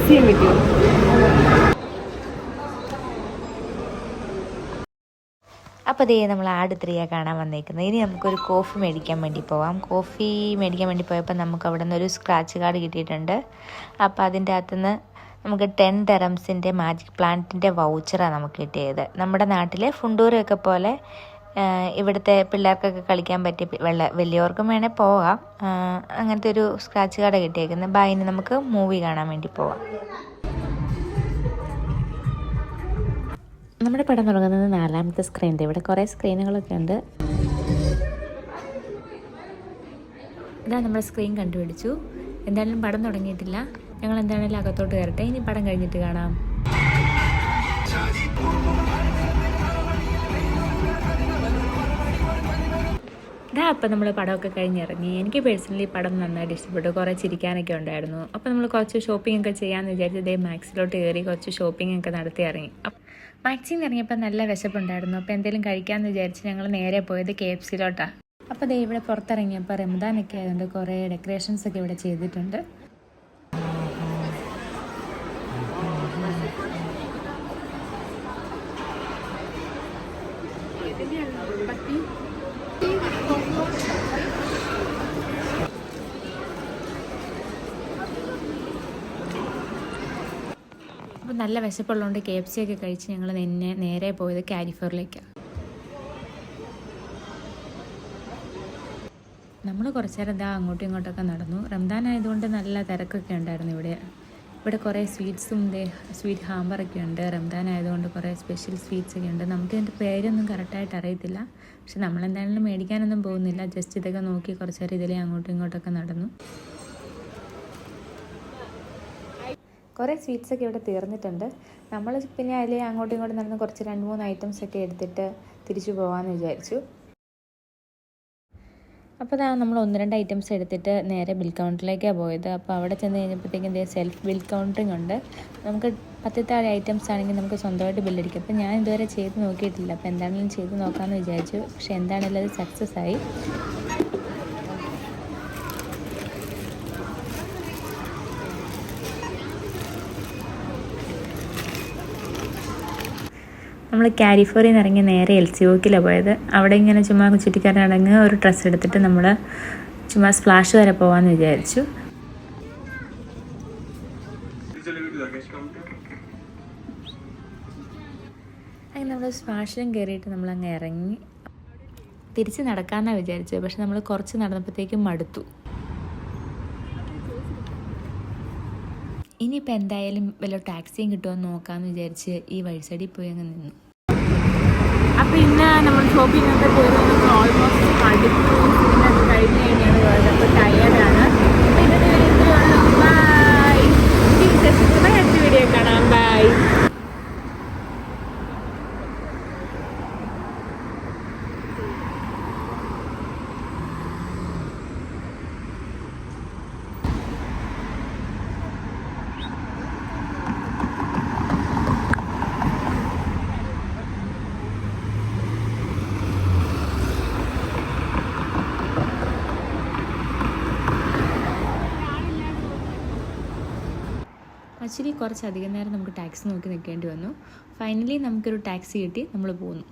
Press ചെയ്യാൻ പറ്റുമോ? അപ്പോൾ അതേ നമ്മൾ ആട് 3 കാണാൻ വന്നേക്കുന്നത്. ഇനി നമുക്കൊരു കോഫി മേടിക്കാൻ വേണ്ടി പോവാം. കോഫി മേടിക്കാൻ വേണ്ടി പോയപ്പോൾ നമുക്ക് അവിടെ നിന്ന് ഒരു സ്ക്രാച്ച് കാർഡ് കിട്ടിയിട്ടുണ്ട്. അപ്പോൾ അതിൻ്റെ അകത്തുനിന്ന് നമുക്ക് 10 dirhamsൻ്റെ മാജിക് പ്ലാന്റിൻ്റെ വൗച്ചറാണ് നമുക്ക് കിട്ടിയത്. നമ്മുടെ നാട്ടിലെ ഫുണ്ടൂരൊക്കെ പോലെ ഇവിടുത്തെ പിള്ളേർക്കൊക്കെ കളിക്കാൻ പറ്റിയ വലിയവർക്കും വേണേൽ പോകാം. അങ്ങനത്തെ ഒരു സ്ക്രാച്ച് കാർഡ് കിട്ടിയേക്കുന്നത്. ഇനി നമുക്ക് മൂവി കാണാൻ വേണ്ടി പോവാം. നമ്മുടെ പടം തുടങ്ങുന്നത് 4ാമത്തെ സ്ക്രീനിൻ്റെ. ഇവിടെ കുറേ സ്ക്രീനുകളൊക്കെ ഉണ്ട്. ഇതാ നമ്മൾ സ്ക്രീൻ കണ്ടുപിടിച്ചു. എന്തായാലും പടം തുടങ്ങിയിട്ടില്ല. ഞങ്ങൾ എന്തായാലും അകത്തോട്ട് കയറട്ടെ. ഇനി പടം കഴിഞ്ഞിട്ട് കാണാം. ഇതാ അപ്പം നമ്മൾ പടമൊക്കെ കഴിഞ്ഞിറങ്ങി. എനിക്ക് പേഴ്സണലി പടം നന്നായിട്ട് ഇഷ്ടപ്പെട്ടു. കുറേ ചിരിക്കാനൊക്കെ ഉണ്ടായിരുന്നു. അപ്പോൾ നമ്മൾ കുറച്ച് ഷോപ്പിംഗ് ഒക്കെ ചെയ്യാമെന്ന് വിചാരിച്ച് ഇതേ മാക്സിലോട്ട് കയറി കുറച്ച് ഷോപ്പിംഗ് ഒക്കെ നടത്തി ഇറങ്ങി. മാക്സിൽ നിന്ന് ഇറങ്ങിയപ്പോൾ നല്ല വിശപ്പുണ്ടായിരുന്നു. അപ്പോൾ എന്തെങ്കിലും കഴിക്കാമെന്ന് വിചാരിച്ച് ഞങ്ങൾ നേരെ പോയത് KFCയിലോട്ടാണ്. അപ്പോൾ ദേ ഇവിടെ പുറത്തിറങ്ങിയപ്പോൾ റംദാനൊക്കെ ആയതുകൊണ്ട് കുറേ ഡെക്കറേഷൻസ് ഒക്കെ ഇവിടെ ചെയ്തിട്ടുണ്ട്. അപ്പോൾ നല്ല വിശപ്പുള്ളതുകൊണ്ട് KFC ഒക്കെ കഴിച്ച് ഞങ്ങൾ നേരെ പോയത് കാരിഫോറിലേക്കാണ്. നമ്മൾ കുറച്ച് നേരം അങ്ങോട്ടും ഇങ്ങോട്ടൊക്കെ നടന്നു. റംദാൻ ആയതുകൊണ്ട് നല്ല തിരക്കൊക്കെ ഉണ്ടായിരുന്നു ഇവിടെ കുറേ സ്വീറ്റ്സും സ്വീറ്റ് ഹാമ്പറൊക്കെ ഉണ്ട്. റംദാൻ ആയതുകൊണ്ട് കുറേ സ്പെഷ്യൽ സ്വീറ്റ്സ് ഒക്കെ ഉണ്ട്. നമുക്ക് ഇതിൻ്റെ പേരൊന്നും കറക്റ്റായിട്ട് അറിയത്തില്ല. പക്ഷെ നമ്മളെന്തായാലും മേടിക്കാനൊന്നും പോകുന്നില്ല. ജസ്റ്റ് ഇതൊക്കെ നോക്കി കുറച്ച് നേരം ഇതിലേ അങ്ങോട്ടും ഇങ്ങോട്ടൊക്കെ നടന്നു. കുറേ സ്വീറ്റ്സൊക്കെ ഇവിടെ തീർന്നിട്ടുണ്ട്. നമ്മൾ പിന്നെ അതിൽ അങ്ങോട്ടും ഇങ്ങോട്ടും നടന്ന് കുറച്ച് 2-3 ഐറ്റംസൊക്കെ എടുത്തിട്ട് തിരിച്ചു പോകാമെന്ന് വിചാരിച്ചു. അപ്പോൾ നമ്മൾ 1-2 ഐറ്റംസ് എടുത്തിട്ട് നേരെ ബിൽ കൗണ്ടറിലേക്കാണ് പോയത്. അപ്പോൾ അവിടെ ചെന്ന് കഴിഞ്ഞപ്പോഴത്തേക്കും സെൽഫ് ബിൽ കൗണ്ടറിങ് ഉണ്ട്. നമുക്ക് 10 താഴെ ഐറ്റംസ് ആണെങ്കിൽ നമുക്ക് സ്വന്തമായിട്ട് ബില്ലടിക്കും. അപ്പോൾ ഞാൻ ഇതുവരെ ചെയ്ത് നോക്കിയിട്ടില്ല. അപ്പോൾ എന്താണെങ്കിലും ചെയ്ത് നോക്കാമെന്ന് വിചാരിച്ചു. പക്ഷേ എന്താണെങ്കിലും അത് സക്സസ് ആയി. നമ്മൾ കാരിഫോറിൽ നിന്ന് ഇറങ്ങി നേരെ LCOക്കിലാണ് പോയത്. അവിടെ ഇങ്ങനെ ചുമ്മാ ചുറ്റിക്കറങ്ങി ഒരു ഡ്രസ്സ് എടുത്തിട്ട് നമ്മൾ ചുമ്മാ സ്പ്ലാഷ് വരെ പോകാമെന്ന് വിചാരിച്ചു. അങ്ങനെ നമ്മൾ സ്പ്ലാഷിലും കയറിയിട്ട് നമ്മളങ്ങ് ഇറങ്ങി തിരിച്ച് നടക്കാമെന്നാണ് വിചാരിച്ചത്. പക്ഷെ നമ്മൾ കുറച്ച് നടന്നപ്പോഴത്തേക്കും മടുത്തു. ഇനിയിപ്പോൾ എന്തായാലും വല്ല ടാക്സിയും കിട്ടുമെന്ന് നോക്കാമെന്ന് വിചാരിച്ച് ഈ വഴി സൈഡിൽ പോയി അങ്ങ് നിന്നു. അപ്പോൾ ഇന്ന് നമ്മൾ ഷോപ്പിംഗ് ഒക്കെ ചെയ്ത് ഓൾമോസ്റ്റ് അടുത്ത് കഴിഞ്ഞ് കഴിഞ്ഞാണ് പോയത്. അപ്പോൾ ടയേർഡാണ്. ബൈ. അടുത്ത വീഡിയോ കാണാം. ബൈ. ആക്ച്വലി കുറച്ചധികം നേരം നമുക്ക് ടാക്സി നോക്കി നിൽക്കേണ്ടി വന്നു. ഫൈനലി നമുക്കൊരു ടാക്സി കിട്ടി. നമ്മൾ പോന്നു.